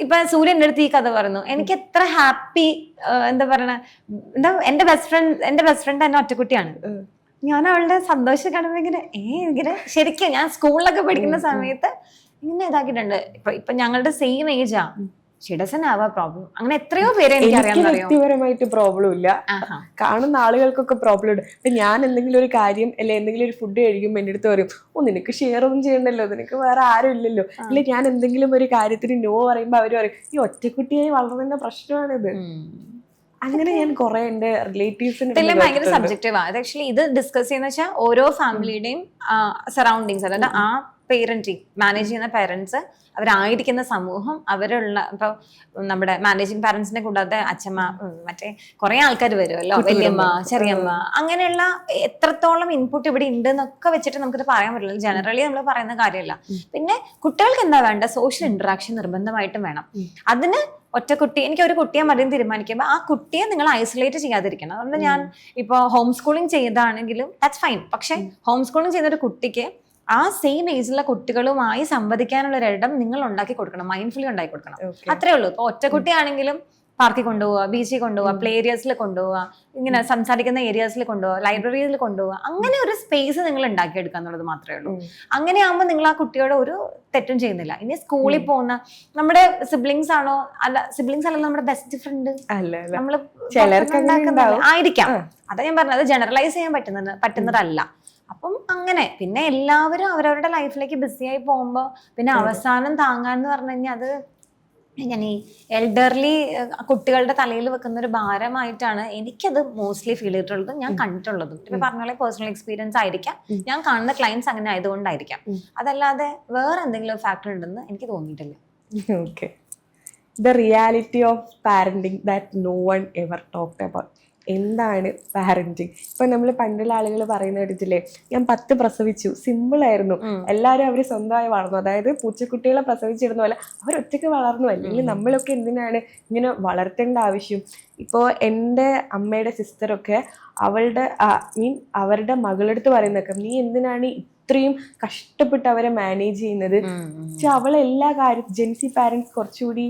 ഇപ്പൊ സൂര്യന്റെ അടുത്ത് ഈ കഥ പറഞ്ഞു, എനിക്ക് എത്ര ഹാപ്പി, എന്താ പറയണ, എന്റെ ബെസ്റ്റ് ഫ്രണ്ട് എന്നെ ഒറ്റക്കുട്ടിയാണ്. ഞാൻ അവളുടെ സന്തോഷം കാണുമ്പോ ഇങ്ങനെ ശരിക്കും ഞാൻ സ്കൂളിലൊക്കെ പഠിക്കുന്ന സമയത്ത് ഇങ്ങനെ ഇതാക്കിയിട്ടുണ്ട്. ഇപ്പൊ ഞങ്ങളുടെ സെയിം ഏജാ. She doesn't have a problem. അങ്ങനെ എത്രയോ പേരെ എനിക്കറിയാം.
വ്യക്തിപരമായിട്ട് പ്രോബ്ലം ഇല്ല, കാണുന്ന ആളുകൾക്കൊക്കെ പ്രോബ്ലം ഉണ്ട്. ഇപ്പൊ ഞാൻ എന്തെങ്കിലും ഒരു കാര്യം അല്ലെ എന്തെങ്കിലും ഒരു ഫുഡ് കഴിക്കുമ്പോൾ എന്റെ അടുത്ത് പറയും, നിനക്ക് ഷെയർ ഒന്നും ചെയ്യണ്ടല്ലോ, നിനക്ക് വേറെ ആരും ഇല്ലല്ലോ. അല്ലെ ഞാൻ എന്തെങ്കിലും ഒരു കാര്യത്തിന് നോ പറയുമ്പോ അവര് പറയും, ഈ ഒറ്റക്കുട്ടിയായി വളർന്നതിന്റെ പ്രശ്നമാണിത്. അങ്ങനെ ഞാൻ കുറെ എന്റെ റിലേറ്റീവ്സിന്
ഭയങ്കര സബ്ജക്റ്റീവ് ആണ്. ആക്ച്വലി ഇത് ഡിസ്കസ് ചെയ്യുന്ന വെച്ചാൽ ഓരോ ഫാമിലിയുടെയും സറൗണ്ടിങ്സ്, അതായത് ആ പേരന്റിങ് മാനേജ് ചെയ്യുന്ന പേരൻസ്, അവരായിരിക്കുന്ന സമൂഹം, അവരുള്ള ഇപ്പൊ നമ്മുടെ മാനേജിങ് പാരന്റ്സിനെ കൂടാതെ അച്ഛമ്മ, മറ്റേ കുറെ ആൾക്കാർ വരുമല്ലോ, വല്യമ്മ, ചെറിയമ്മ, അങ്ങനെയുള്ള എത്രത്തോളം ഇൻപുട്ട് ഇവിടെ ഉണ്ട് എന്നൊക്കെ വെച്ചിട്ട് നമുക്കിത് പറയാൻ പറ്റില്ല. ജനറലി നമ്മൾ പറയുന്ന കാര്യമല്ല. പിന്നെ കുട്ടികൾക്ക് എന്താ വേണ്ട? സോഷ്യൽ ഇന്ററാക്ഷൻ നിർബന്ധമായിട്ടും വേണം. അതിന് എനിക്ക് ഒരു കുട്ടിയെ മതിയെന്ന് തീരുമാനിക്കുമ്പോൾ ആ കുട്ടിയെ നിങ്ങൾ ഐസൊലേറ്റ് ചെയ്യാതിരിക്കണം. അതുകൊണ്ട് ഞാൻ ഇപ്പൊ ഹോം സ്കൂളിംഗ് ചെയ്താണെങ്കിലും ദാറ്റ്സ് ഫൈൻ. പക്ഷെ ഹോം സ്കൂളിംഗ് ചെയ്യുന്ന ഒരു കുട്ടിക്ക് ആ സെയിം ഏജിലുള്ള കുട്ടികളുമായി സംവദിക്കാനുള്ള ഒരിടം നിങ്ങൾ ഉണ്ടാക്കി കൊടുക്കണം, മൈൻഡ്ഫുള്ളി ഉണ്ടാക്കി കൊടുക്കണം. അത്രേ ഉള്ളൂ. ഇപ്പൊ ഒറ്റക്കുട്ടിയാണെങ്കിലും പാർക്കിൽ കൊണ്ടുപോവുക, ബീച്ചിൽ കൊണ്ടുപോവുക, പ്ലേ ഏരിയാസിൽ കൊണ്ടുപോവുക, ഇങ്ങനെ സംസാരിക്കുന്ന ഏരിയാസിൽ കൊണ്ടുപോവുക, ലൈബ്രറിയിൽ കൊണ്ടുപോവുക, അങ്ങനെ ഒരു സ്പേസ് നിങ്ങൾ ഉണ്ടാക്കിയെടുക്കുക എന്നുള്ളത് മാത്രമേ ഉള്ളൂ. അങ്ങനെയാകുമ്പോൾ നിങ്ങൾ ആ കുട്ടിയോട് ഒരു തെറ്റും ചെയ്യുന്നില്ല. ഇനി സ്കൂളിൽ പോകുന്ന നമ്മുടെ സിബ്ലിങ്സ് ആണോ? അല്ല, സിബ്ലിങ്സ് അല്ലല്ലോ നമ്മുടെ ബെസ്റ്റ് ഫ്രണ്ട്. നമ്മള് ആയിരിക്കാം. അതാ ഞാൻ പറഞ്ഞത്, ജനറലൈസ് ചെയ്യാൻ പറ്റുന്നതല്ല. അപ്പം അങ്ങനെ പിന്നെ എല്ലാവരും അവരവരുടെ ലൈഫിലേക്ക് ബിസിയായി പോകുമ്പോൾ പിന്നെ അവസാനം താങ്ങാന്ന് പറഞ്ഞു കഴിഞ്ഞാൽ അത് ഞാൻ ഈ എൽഡർലി കുട്ടികളുടെ തലയിൽ വെക്കുന്ന ഒരു ഭാരമായിട്ടാണ് എനിക്കത് മോസ്റ്റ്ലി ഫീൽ ചെയ്തിട്ടുള്ളത്, ഞാൻ കണ്ടിട്ടുള്ളതും. ഇപ്പൊ പറഞ്ഞ പോലെ പേഴ്സണൽ എക്സ്പീരിയൻസ് ആയിരിക്കാം, ഞാൻ കാണുന്ന ക്ലയൻസ് അങ്ങനെ ആയതുകൊണ്ടായിരിക്കാം. അതല്ലാതെ വേറെ എന്തെങ്കിലും ഫാക്ടർ ഉണ്ടെന്ന് എനിക്ക് തോന്നിയിട്ടില്ല.
Okay. The reality of parenting that no one ever talked about. എന്താണ് പാരന്റിങ്? ഇപ്പൊ നമ്മൾ പണ്ടുള്ള ആളുകൾ പറയുന്ന കേട്ടിട്ടില്ലേ, ഞാൻ 10 പ്രസവിച്ചു, സിമ്പിൾ ആയിരുന്നു, എല്ലാവരും അവര് സ്വന്തമായി വളർന്നു. അതായത് പൂച്ചക്കുട്ടികളെ പ്രസവിച്ചിരുന്ന പോലെ അവരൊറ്റയ്ക്ക് വളർന്നു. അല്ലെങ്കിൽ നമ്മളൊക്കെ എന്തിനാണ് ഇങ്ങനെ വളർത്തേണ്ട ആവശ്യം? ഇപ്പോൾ എൻ്റെ അമ്മയുടെ സിസ്റ്ററൊക്കെ അവരുടെ മകളെടുത്ത് പറയുന്നൊക്കെ, നീ എന്തിനാണ് ഇത്രയും കഷ്ടപ്പെട്ട് അവരെ മാനേജ് ചെയ്യുന്നത്? അവളെല്ലാ കാര്യം ജെൻസി പാരന്റ്സ് കുറച്ചുകൂടി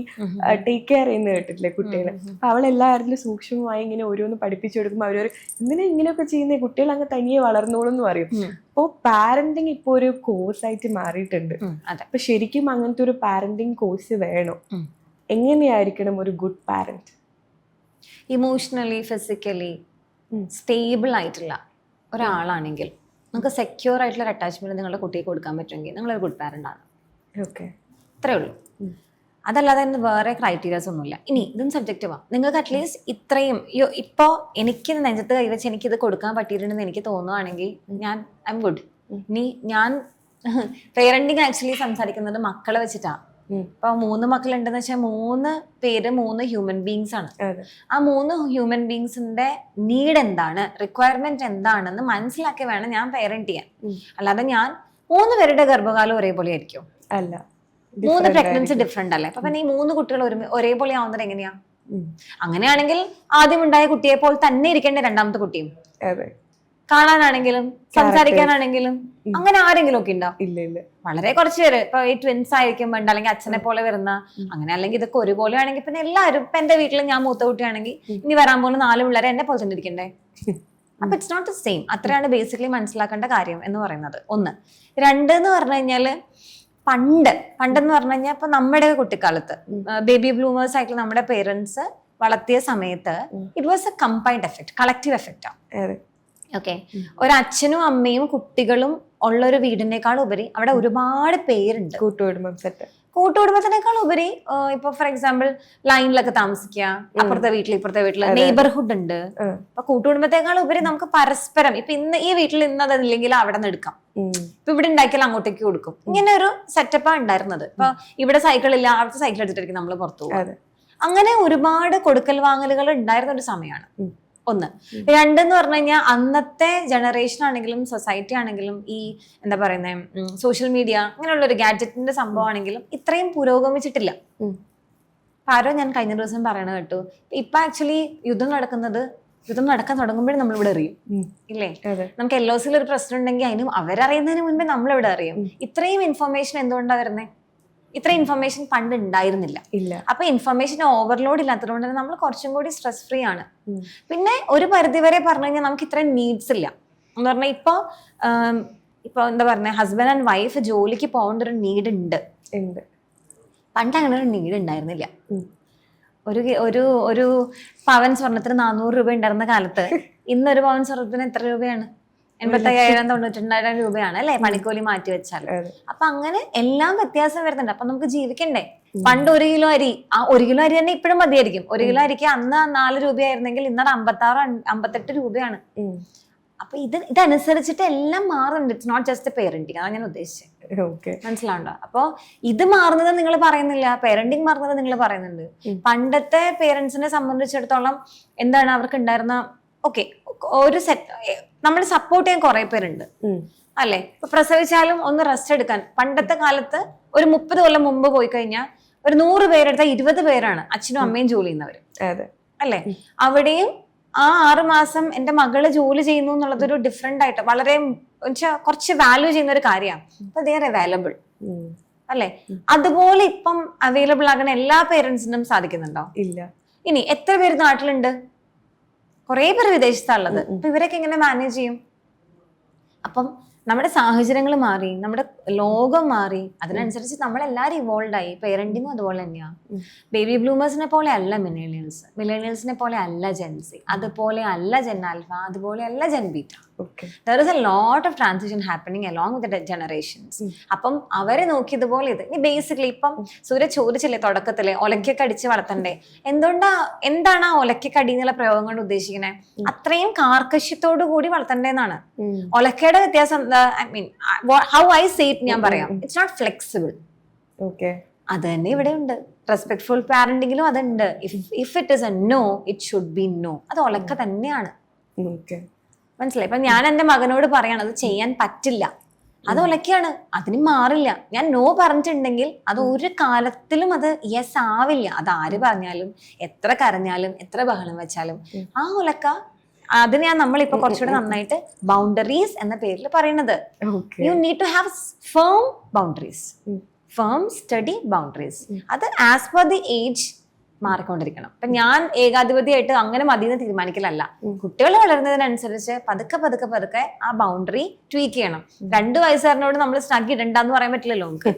ടേക്ക് കെയർ ചെയ്യുന്ന കേട്ടിട്ടില്ലേ കുട്ടികളെ? അപ്പൊ അവളെല്ലാ കാര്യത്തിലും സൂക്ഷ്മമായി ഇങ്ങനെ ഓരോന്ന് പഠിപ്പിച്ചു കൊടുക്കുമ്പോൾ അവരൊരു എന്തിനാ ഇങ്ങനെയൊക്കെ ചെയ്യുന്നത്, കുട്ടികൾ അങ്ങ് തനിയെ വളർന്നോളും എന്ന് പറയും. അപ്പോ പാരന്റിങ് ഇപ്പൊ ഒരു കോഴ്സ് ആയിട്ട് മാറിയിട്ടുണ്ട്. അപ്പൊ ശരിക്കും അങ്ങനത്തെ ഒരു പാരന്റിങ് കോഴ്സ് വേണോ? എങ്ങനെയായിരിക്കണം ഒരു good parent?
Emotionally physically stable ആയിട്ടുള്ള ഒരാളാണെങ്കിൽ, നിങ്ങൾക്ക് സെക്യൂർ ആയിട്ടുള്ള ഒരു അറ്റാച്ച്മെന്റ് നിങ്ങളുടെ കുട്ടിക്ക് കൊടുക്കാൻ പറ്റുമെങ്കിൽ നിങ്ങളൊരു ഗുഡ് പാരന്റ് ആണ്.
ഓക്കെ,
അത്രേ ഉള്ളൂ. അതല്ലാതെ വേറെ ക്രൈറ്റീരിയാസ് ഒന്നുമില്ല. ഇനി ഇതും സബ്ജക്റ്റീവാണ്. നിങ്ങൾക്ക് അറ്റ്ലീസ്റ്റ് ഇത്രയും ഇപ്പോൾ എനിക്ക് നെഞ്ചത്ത് കൈവച്ച് എനിക്കിത് കൊടുക്കാൻ പറ്റിയിട്ടുണ്ടെന്ന് എനിക്ക് തോന്നുവാണെങ്കിൽ ഐ എം ഗുഡ്. ഇനി ഞാൻ പേരന്റിങ് ആക്ച്വലി സംസാരിക്കുന്നത് മക്കളെ വെച്ചിട്ടാണ്. ഇപ്പൊ 3 മക്കളുണ്ടെന്ന് വെച്ചാൽ 3 പേര് 3 ഹ്യൂമൻ ബീങ്സ് ആണ്.
അതെ.
ആ 3 ഹ്യൂമൻ ബീങ്സിന്റെ നീഡ് എന്താണ്, റിക്വയർമെന്റ് എന്താണെന്ന് മനസ്സിലാക്കി വേണം ഞാൻ പേരന്റ് ചെയ്യാൻ. അല്ലാതെ ഞാൻ 3 പേരുടെ ഗർഭകാലം ഒരേപോലെ ആയിരിക്കും?
അല്ല,
3 പ്രഗ്നൻസി ഡിഫറെന്റ് അല്ലേ? അപ്പൊ പിന്നെ ഈ 3 കുട്ടികൾ ഒരേപോലെ ആവുന്നത് എങ്ങനെയാ? അങ്ങനെയാണെങ്കിൽ ആദ്യം ഉണ്ടായ കുട്ടിയെ പോലെ തന്നെ ഇരിക്കേണ്ട രണ്ടാമത്തെ കുട്ടിയും.
അതെ.
കാണാനാണെങ്കിലും സംസാരിക്കാനാണെങ്കിലും അങ്ങനെ ആരെങ്കിലും ഒക്കെ ഉണ്ടാവും?
ഇല്ല ഇല്ല,
വളരെ കുറച്ച് പേര്. ഇപ്പൊ ഈ ട്വിൻസ് ആയിരിക്കും വേണ്ട, അല്ലെങ്കിൽ അച്ഛനെ പോലെ വരുന്ന, അങ്ങനെ അല്ലെങ്കിൽ ഇതൊക്കെ ഒരുപോലെ ആണെങ്കിൽ പിന്നെ എല്ലാവരും. ഇപ്പൊ എന്റെ വീട്ടിൽ ഞാൻ മൂത്ത കുട്ടിയാണെങ്കിൽ ഇനി വരാൻ പോകുന്ന 4 പിള്ളേരെ എന്നെ പോലെ തന്നെ ഇരിക്കണ്ടേ? അപ്പൊ ഇറ്റ്സ് നോട്ട് ദ സെയിം. അത്രയാണ് ബേസിക്കലി മനസ്സിലാക്കേണ്ട കാര്യം എന്ന് പറയുന്നത്. 1. 2 എന്ന് പറഞ്ഞു കഴിഞ്ഞാല് പണ്ടെന്ന് പറഞ്ഞു കഴിഞ്ഞാൽ ഇപ്പൊ നമ്മുടെ കുട്ടിക്കാലത്ത് ബേബി ബ്ലൂമേഴ്സ് ആയിട്ടുള്ള നമ്മുടെ പേരൻസ് വളർത്തിയ സമയത്ത് it was A combined effect, collective effect ആണ്. ഓക്കെ, ഒരു അച്ഛനും അമ്മയും കുട്ടികളും ഉള്ള ഒരു വീടിനേക്കാൾ ഉപരി അവിടെ ഒരുപാട് പേരുണ്ട്. കൂട്ടുകുടുംബത്തിനേക്കാൾ ഉപരി ഇപ്പൊ ഫോർ എക്സാമ്പിൾ ലൈനിലൊക്കെ താമസിക്കുക, അപ്പുറത്തെ വീട്ടിൽ ഇപ്പുറത്തെ വീട്ടിൽ നെയ്ബർഹുഡ് ഉണ്ട്. അപ്പൊ കൂട്ടുകുടുംബത്തെക്കാൾ ഉപരി നമുക്ക് പരസ്പരം ഇപ്പൊ ഇന്ന് ഈ വീട്ടിൽ ഇന്നതില്ലെങ്കിൽ അവിടെ നിന്ന് എടുക്കാം, ഇപ്പൊ ഇവിടെ ഉണ്ടാക്കിയാൽ അങ്ങോട്ടേക്ക് കൊടുക്കും. ഇങ്ങനെ ഒരു സെറ്റപ്പാണ് ഉണ്ടായിരുന്നത്. ഇപ്പൊ ഇവിടെ സൈക്കിൾ ഇല്ല, അവിടുത്തെ സൈക്കിൾ എടുത്തിട്ടായിരിക്കും നമ്മൾ പുറത്തു പോകും. അങ്ങനെ ഒരുപാട് കൊടുക്കൽ വാങ്ങലുകൾ ഉണ്ടായിരുന്ന ഒരു സമയമാണ്. 1. 2 എന്ന് പറഞ്ഞു കഴിഞ്ഞാൽ അന്നത്തെ ജനറേഷൻ ആണെങ്കിലും സൊസൈറ്റി ആണെങ്കിലും ഈ എന്താ പറയുന്നത് സോഷ്യൽ മീഡിയ അങ്ങനെയുള്ള ഒരു ഗാഡ്ജറ്റിന്റെ സംഭവം ആണെങ്കിലും ഇത്രയും പുരോഗമിച്ചിട്ടില്ല. ആരോ ഞാൻ കഴിഞ്ഞ ദിവസം പറയണ കേട്ടു, ഇപ്പൊ ആക്ച്വലി യുദ്ധം നടക്കാൻ തുടങ്ങുമ്പോഴും നമ്മളിവിടെ അറിയും, ഇല്ലേ? നമുക്ക് LOCയിൽ ഒരു പ്രശ്നം ഉണ്ടെങ്കിൽ അതിനും അവരറിയുന്നതിന് മുൻപേ നമ്മളിവിടെ അറിയും. ഇത്രയും ഇൻഫർമേഷൻ എന്തുകൊണ്ടാണ് വരുന്നത്? ഇത്രയും ഇൻഫർമേഷൻ പണ്ട് ഉണ്ടായിരുന്നില്ല. അപ്പൊ ഇൻഫർമേഷൻ ഓവർലോഡ് ഇല്ലാത്തതുകൊണ്ട് തന്നെ നമ്മൾ കുറച്ചും കൂടി സ്ട്രെസ് ഫ്രീ ആണ്. പിന്നെ ഒരു പരിധി വരെ പറഞ്ഞു കഴിഞ്ഞാൽ നമുക്ക് ഇത്രയും നീഡ്സ് ഇല്ല എന്ന് പറഞ്ഞാൽ ഇപ്പൊ എന്താ പറയുക, ഹസ്ബൻഡ് ആൻഡ് വൈഫ് ജോലിക്ക് പോകേണ്ട ഒരു നീഡ് ഉണ്ട്. പണ്ട് അങ്ങനെ ഒരു നീഡ് ഉണ്ടായിരുന്നില്ല. ഒരു പവൻ സ്വർണത്തിന് 400 രൂപ ഉണ്ടായിരുന്ന കാലത്ത് ഇന്നൊരു പവൻ സ്വർണത്തിന് എത്ര രൂപയാണ്? 85,000 92,000 രൂപയാണ് അല്ലെ, പണിക്കൂലി മാറ്റി വെച്ചാൽ. അപ്പൊ അങ്ങനെ എല്ലാം വ്യത്യാസം വരുന്നുണ്ട്. അപ്പൊ നമുക്ക് ജീവിക്കണ്ടേ? പണ്ട് 1 കിലോ അരി, ആ 1 കിലോ അരി തന്നെ ഇപ്പോഴും മതിയായിരിക്കും. 1 കിലോ അരിക്ക് അന്ന് 4 രൂപയായിരുന്നെങ്കിൽ ഇന്നത് 56-58 രൂപയാണ്. അപ്പൊ ഇതനുസരിച്ചിട്ട് എല്ലാം മാറുന്നുണ്ട്. ഇറ്റ്സ് നോട്ട് ജസ്റ്റ് പേരന്റിങ്, അതാണ് ഞാൻ ഉദ്ദേശിച്ചത്. മനസ്സിലാവുണ്ടോ? അപ്പൊ ഇത് മാറുന്നത് നിങ്ങൾ പറയുന്നില്ല, പേരന്റിങ് മാറുന്നത് നിങ്ങൾ പറയുന്നുണ്ട്. പണ്ടത്തെ പേരൻസിനെ സംബന്ധിച്ചിടത്തോളം എന്താണ് അവർക്ക് ഉണ്ടായിരുന്ന ഒരു സെറ്റ് നമ്മൾ സപ്പോർട്ട് ചെയ്യാൻ കുറെ പേരുണ്ട് അല്ലെ. ഇപ്പൊ പ്രസവിച്ചാലും ഒന്ന് റെസ്റ്റ് എടുക്കാൻ പണ്ടത്തെ കാലത്ത് ഒരു 30 കൊല്ലം മുമ്പ് പോയി കഴിഞ്ഞാൽ ഒരു 100 പേരെടുത്താൽ 20 പേരാണ് അച്ഛനും അമ്മയും ജോലി ചെയ്യുന്നവര് അല്ലെ. അവിടെയും ആ 6 മാസം എന്റെ മകള് ജോലി ചെയ്യുന്നു എന്നുള്ളതൊരു ഡിഫറെന്റ് ആയിട്ട് വളരെ കുറച്ച് വാല്യൂ ചെയ്യുന്ന ഒരു കാര്യമാണ്. അപ്പൊ ദേ ആർ അവൈലബിൾ അല്ലെ. അതുപോലെ ഇപ്പം അവൈലബിൾ ആകാൻ എല്ലാ പേരൻസിനും സാധിക്കുന്നുണ്ടോ? ഇല്ല. ഇനി എത്ര പേര് നാട്ടിലുണ്ട്? കുറെ പേര് വിദേശത്താണുള്ളത്. അപ്പൊ ഇവരൊക്കെ എങ്ങനെ മാനേജ് ചെയ്യും? അപ്പം നമ്മുടെ സാഹചര്യങ്ങൾ മാറി, നമ്മുടെ ലോകം മാറി, അതിനനുസരിച്ച് നമ്മളെല്ലാവരും ഇവോൾവ് ആയി. പേരന്റിങ്ങും അതുപോലെ തന്നെയാണ്. ബേബി ബ്ലൂമേഴ്സിനെ പോലെ അല്ല മില്ലേനിയൽസിനെ പോലെ അല്ല ജെൻസി, അതുപോലെ അല്ല ജെൻ ആൽഫ, അതുപോലെ അല്ല Gen Beta. There is a lot of transition happening along with the generations. അപ്പം അവരെ നോക്കിയതുപോലെ ഇത് ബേസിക്കലി ഇപ്പം സൂര്യ ചോദിച്ചില്ലേ തുടക്കത്തിലെ ഒലക്കൊക്കെ അടിച്ച് വളർത്തണ്ടേ, എന്താണ് ആ ഒലക്കടി എന്നുള്ള പ്രയോഗം കൊണ്ട് ഉദ്ദേശിക്കുന്നത്? അത്രയും കാർക്കശ്യത്തോടു കൂടി വളർത്തണ്ടേന്നാണ്. ഒലക്കയുടെ വ്യത്യാസം I mean how I say it ഞാൻ പറയാം, ഇറ്റ്സ് നോട്ട് ഫ്ലെക്സിബിൾ. അത് തന്നെ ഇവിടെ ഉണ്ട്. റെസ്പെക്ട്ഫുൾ പാരന്റിങ്ങിലും അതുണ്ട്. If it is a no, it should be no. അത് ഒലക്ക തന്നെയാണ്. മനസ്സിലായി? ഇപ്പൊ ഞാൻ എന്റെ മകനോട് പറയാണ് അത് ചെയ്യാൻ പറ്റില്ല, അത് ഒലക്കെയാണ്, അതിന് മാറില്ല. ഞാൻ നോ പറഞ്ഞിട്ടുണ്ടെങ്കിൽ അത് ഒരു കാലത്തിലും അത് യെസ് ആവില്ല. അത് ആര് പറഞ്ഞാലും എത്ര കരഞ്ഞാലും എത്ര ബഹളം വെച്ചാലും ആ ഒലക്ക അതിനെയാണ് നമ്മളിപ്പോ കുറച്ചുകൂടെ നന്നായിട്ട് ബൗണ്ടറീസ് എന്ന പേരിൽ പറയുന്നത്. You need to have firm boundaries, firm steady boundaries. അത് ആസ് പെർ ദി ഏജ് മാറിക്കൊണ്ടിരിക്കണം. അപ്പൊ ഞാൻ ഏകാധിപതിയായിട്ട് അങ്ങനെ മതിയെന്ന് തീരുമാനിക്കലല്ല. കുട്ടികൾ വളരുന്നതിനനുസരിച്ച് പതുക്കെ ആ ബൗണ്ടറി ട്വീക്ക് ചെയ്യണം. 2 വയസ്സുകാരനോട് നമ്മൾ സ്നഗ് ഇടണ്ടെന്ന് പറയാൻ പറ്റില്ലല്ലോ നമുക്ക്.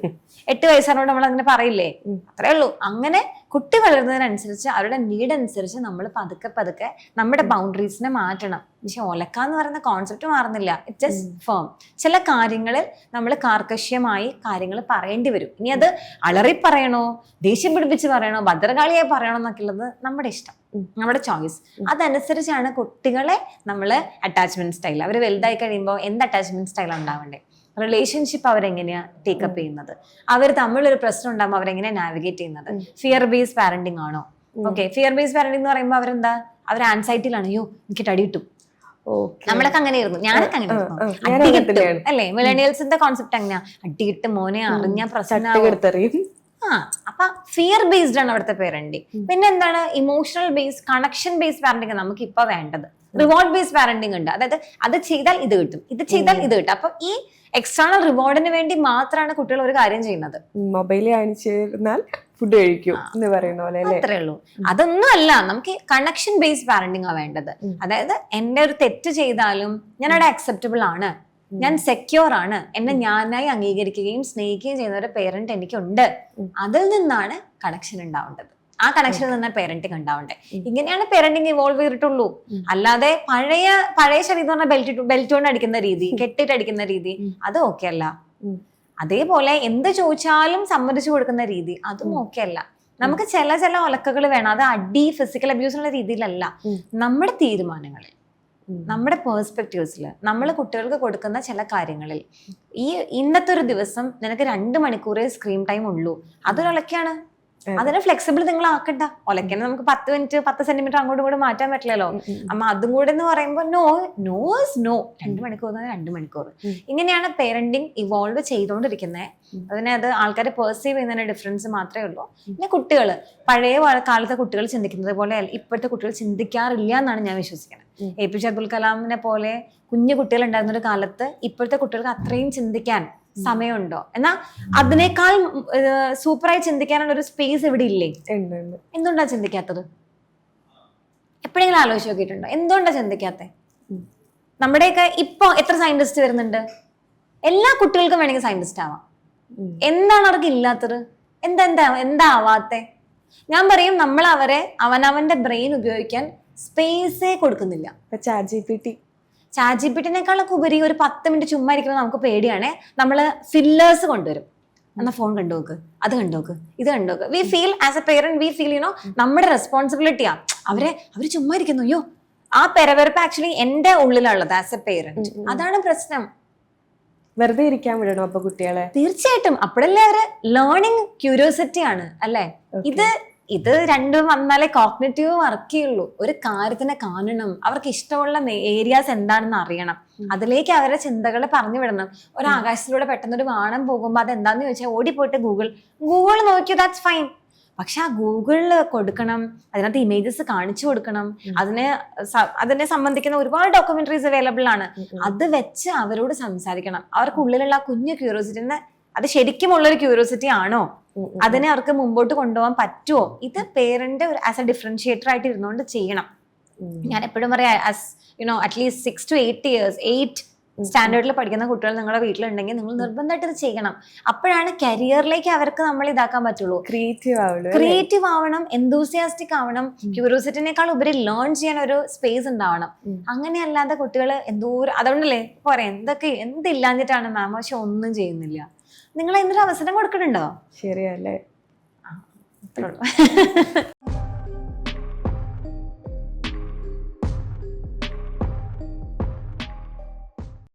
8 വയസ്സുകാരനോട് നമ്മൾ അങ്ങനെ പറയില്ലേ? അത്രേ ഉള്ളൂ. അങ്ങനെ കുട്ടി വളരുന്നതിനനുസരിച്ച് അവരുടെ നീഡ് അനുസരിച്ച് നമ്മൾ പതുക്കെ നമ്മുടെ ബൗണ്ടറീസിനെ മാറ്റണം. പക്ഷെ ഒലക്കാന്ന് പറയുന്ന കോൺസെപ്റ്റ് മാറുന്നില്ല. It just firm. ചില കാര്യങ്ങളിൽ നമ്മൾ കാർക്കശ്യമായി കാര്യങ്ങൾ പറയേണ്ടി വരും. ഇനി അത് അലറി പറയണോ, ദേഷ്യം പിടിപ്പിച്ച് പറയണോ, ഭദ്രകാളിയായി പറയണോ എന്നൊക്കെ ഉള്ളത് നമ്മുടെ ഇഷ്ടം, നമ്മുടെ ചോയ്സ്. അതനുസരിച്ചാണ് കുട്ടികളെ നമ്മൾ അറ്റാച്ച്മെന്റ് സ്റ്റൈൽ, അവർ വലുതായി കഴിയുമ്പോൾ എന്ത് അറ്റാച്ച്മെന്റ് സ്റ്റൈലാണ് ഉണ്ടാവേണ്ടത്. റിലേഷൻഷിപ്പ് അവരെങ്ങനെയാ ടേക്കപ്പ് ചെയ്യുന്നത്, അവർ തമ്മിലൊരു പ്രശ്നം ഉണ്ടാകുമ്പോൾ അവരെങ്ങനെയാ നാവിഗേറ്റ് ചെയ്യുന്നത്, ഫിയർ ബേസ്ഡ് പാരന്റിങ് ആണോ? ഓക്കെ, ഫിയർ ബേസ്ഡ് പാരന്റിംഗ് എന്ന് പറയുമ്പോൾ അവരെന്താ, അവർ ആൻസൈറ്റിയിലാണ്, അയ്യോ എനിക്ക് അടി കിട്ടും. നമ്മളൊക്കെ അങ്ങനെയായിരുന്നു, ഞാനൊക്കെ അങ്ങനെയായിരുന്നു, അടി കിട്ടും അല്ലേ? മിലേനിയൽസിന്റെ കോൺസെപ്റ്റ് അങ്ങനെയാ, അടി കിട്ടും മോനെ, അറിഞ്ഞ പ്രശ്നം. അപ്പൊ ഫിയർ ബേസ്ഡ് ആണ് അവിടുത്തെ പേരന്റിങ്. പിന്നെ എന്താണ്, emotional based, connection based parenting നമുക്ക് ഇപ്പൊ വേണ്ടത്. റിവാർഡ് ബേസ്ഡ് പാരന്റിങ് ഉണ്ട്, അതായത് അത് ചെയ്താൽ ഇത് കിട്ടും, ഇത് ചെയ്താൽ ഇത് കിട്ടും. അപ്പൊ ഈ എക്സ്റ്റേണൽ റിവാർഡിന് വേണ്ടി മാത്രമാണ് കുട്ടികൾ ഒരു കാര്യം ചെയ്യുന്നത്.
മൊബൈൽ കാണിച്ചിരുന്നാൽ ഫുഡ് കഴിക്കും എന്ന് പറയുന്ന പോലെ
അത്രേ ഉള്ളൂ. അതൊന്നും അല്ല, നമുക്ക് കണക്ഷൻ ബേസ്ഡ് പാരന്റിങ് ആ വേണ്ടത്. അതായത് എന്റെ ഒരു തെറ്റ് ചെയ്താലും ഞാൻ അവിടെ അക്സെപ്റ്റബിൾ ആണ്, ഞാൻ സെക്യൂർ ആണ്, എന്നെ ഞാനായി അംഗീകരിക്കുകയും സ്നേഹിക്കുകയും ചെയ്യുന്ന ഒരു പേരന്റ് എനിക്കുണ്ട്. അതിൽ നിന്നാണ് കണക്ഷൻ ഉണ്ടാവേണ്ടത്. ആ കണക്ഷനിൽ നിന്നാണ് പേരന്റിങ് ഉണ്ടാവണ്ടേ. ഇങ്ങനെയാണ് പേരന്റിങ് ഇവോൾവ് ചെയ്തിട്ടുള്ളൂ. അല്ലാതെ പഴയ ശരീരം എന്ന് പറഞ്ഞാൽ ബെൽറ്റ് കൊണ്ട് അടിക്കുന്ന രീതി, കെട്ടിട്ട് അടിക്കുന്ന രീതി, അത് ഓക്കെ അല്ല. അതേപോലെ എന്ത് ചോദിച്ചാലും സമ്മതിച്ചു കൊടുക്കുന്ന രീതി, അതും ഓക്കെ അല്ല. നമുക്ക് ചില ഒലക്കകൾ വേണം. അത് അടി, ഫിസിക്കൽ അബ്യൂസിനുള്ള രീതിയിലല്ല, നമ്മുടെ തീരുമാനങ്ങളിൽ, നമ്മുടെ പേഴ്സ്പെക്റ്റീവ്സിൽ, നമ്മൾ കുട്ടികൾക്ക് കൊടുക്കുന്ന ചില കാര്യങ്ങളിൽ. ഇന്നത്തെ ഒരു ദിവസം നിനക്ക് 2 മണിക്കൂറേ സ്ക്രീൻ ടൈം ഉള്ളൂ, അതൊരൊലക്കാണ്. അതിനെ ഫ്ലെക്സിബിൾ നിങ്ങൾ ആക്കണ്ട. ഒലക്കനെ നമുക്ക് 10 മിനിറ്റ് 10 സെന്റിമീറ്റർ അങ്ങോട്ടും കൂടെ മാറ്റാൻ പറ്റില്ലല്ലോ. അമ്മ അതും കൂടെ എന്ന് പറയുമ്പോൾ നോ 2 മണിക്കൂർ 2 മണിക്കൂർ. ഇങ്ങനെയാണ് പേരന്റിങ് ഇവോൾവ് ചെയ്തുകൊണ്ടിരിക്കുന്നത്. അത് ആൾക്കാരെ പെർസീവ് ചെയ്യുന്നതിന്റെ ഡിഫറൻസ് മാത്രമേ ഉള്ളൂ. പിന്നെ കുട്ടികൾ, പഴയ കാലത്തെ കുട്ടികൾ ചിന്തിക്കുന്നത് പോലെ ഇപ്പോഴത്തെ കുട്ടികൾ ചിന്തിക്കാറില്ല എന്നാണ് ഞാൻ വിശ്വസിക്കുന്നത്. APJ അബ്ദുൽ കലാമിനെ പോലെ കുഞ്ഞു കുട്ടികൾ ഉണ്ടായിരുന്ന ഒരു കാലത്ത് ഇപ്പോഴത്തെ കുട്ടികൾക്ക് അത്രയും ചിന്തിക്കാൻ സമയമുണ്ടോ? എന്നാ അതിനേക്കാൾ സൂപ്പറായി ചിന്തിക്കാനുള്ള ഒരു സ്പേസ് ഇവിടെ ഇല്ലേ? എന്തുകൊണ്ടാ ചിന്തിക്കാത്തത്? എപ്പോഴെങ്കിലും ആലോചിച്ച് നോക്കിയിട്ടുണ്ടോ എന്തുകൊണ്ടാ ചിന്തിക്കാത്ത? നമ്മുടെയൊക്കെ ഇപ്പൊ എത്ര സയന്റിസ്റ്റ് വരുന്നുണ്ട്? എല്ലാ കുട്ടികൾക്കും വേണമെങ്കിൽ സയന്റിസ്റ്റ് ആവാം. എന്താണ് അവർക്ക് ഇല്ലാത്തത്? എന്താ ആവാത്തെ? ഞാൻ പറയും, നമ്മൾ അവരെ അവനവന്റെ ബ്രെയിൻ ഉപയോഗിക്കാൻ സ്പേസേ കൊടുക്കുന്നില്ല. ചാറ്റ് ജി പി ടിനേക്കാളൊക്കെ ഉപരി ഒരു 10 മിനിറ്റ് ചുമ്മാ ഇരിക്കുന്നത് നമുക്ക് പേടിയാണേ. നമ്മള് ഫില്ലേഴ്സ് കൊണ്ടുവരും. എന്നാ ഫോൺ കണ്ടുനോക്ക്, അത് കണ്ടുനോക്ക്, ഇത് കണ്ടുനോക്ക്. We feel as a parent, we feel നമ്മുടെ റെസ്പോൺസിബിലിറ്റിയാ. അവര് ചുമ്മാ ഇരിക്കുന്നു, അയ്യോ ആ പെരവെറുപ്പ് ആക്ച്വലി എന്റെ ഉള്ളിലുള്ളത് ആസ് എ പേരന്റ്. അതാണ് പ്രശ്നം.
വെറുതെ ഇരിക്കാൻ വിടണോ അപ്പൊ കുട്ടികളെ?
തീർച്ചയായിട്ടും. അപ്പോഴല്ലേ അവര് ലേണിംഗ് ക്യൂരിയോസിറ്റി ആണ് അല്ലെ. ഇത് രണ്ടും വന്നാലേ കോഗ്നിറ്റീവ് വർക്ക് ചെയ്യുള്ളൂ. ഒരു കാര്യത്തിനെ കാണണം, അവർക്ക് ഇഷ്ടമുള്ള ഏരിയാസ് എന്താണെന്ന് അറിയണം, അതിലേക്ക് അവരെ ചിന്തകളെ പറഞ്ഞു വിടണം. ഒരു ആകാശത്തിലൂടെ പെട്ടെന്ന് ഒരു വാണം പോകുമ്പോൾ അത് എന്താന്ന് ചോദിച്ചാൽ ഓടിപ്പോയിട്ട് ഗൂഗിൾ നോക്കിയോ, ദാറ്റ്സ് ഫൈൻ. പക്ഷെ ആ ഗൂഗിളിൽ കൊടുക്കണം, അതിനകത്ത് ഇമേജസ് കാണിച്ചു കൊടുക്കണം, അതിനെ സംബന്ധിക്കുന്ന ഒരുപാട് ഡോക്യുമെന്ററീസ് അവൈലബിൾ ആണ്. അത് വെച്ച് അവരോട് സംസാരിക്കണം. അവർക്കുള്ളിലുള്ള ആ കുഞ്ഞു ക്യൂരിയോസിറ്റിനെ, അത് ശരിക്കുമുള്ളൊരു ക്യൂരിയോസിറ്റി ആണോ, അതിനെ അവർക്ക് മുമ്പോട്ട് കൊണ്ടുപോകാൻ പറ്റുമോ, ഇത് പേരന്റ് ആസ് എ ഡിഫറൻഷിയേറ്റർ ആയിട്ട് ഇരുന്നുകൊണ്ട് ചെയ്യണം. ഞാൻ എപ്പോഴും പറയാം, അറ്റ്ലീസ്റ്റ് 6 to 8 years 8 സ്റ്റാൻഡേർഡിൽ പഠിക്കുന്ന കുട്ടികൾ നിങ്ങളുടെ വീട്ടിലുണ്ടെങ്കിൽ നിങ്ങൾ നിർബന്ധമായിട്ട് ഇത് ചെയ്യണം. അപ്പോഴാണ് കരിയറിലേക്ക് അവർക്ക് നമ്മൾ ഇതാക്കാൻ പറ്റുള്ളൂ. ക്രിയേറ്റീവ് ആവണം, എന്തൂസിയാസ്റ്റിക് ആവണം, ക്യൂരിയോസിറ്റിനേക്കാൾ ഉപരി ലേൺ ചെയ്യാൻ ഒരു സ്പേസ് ഉണ്ടാവണം. അങ്ങനെയല്ലാതെ കുട്ടികൾ അതുകൊണ്ടല്ലേ പറയാം, എന്തില്ലാഞ്ഞിട്ടാണ് മാം പക്ഷെ ഒന്നും ചെയ്യുന്നില്ല. നിങ്ങൾ എന്തൊരു അവസരം കൊടുക്കണുണ്ടോ?
ശരിയല്ലേ?
അത്രേ ഉള്ളൂ.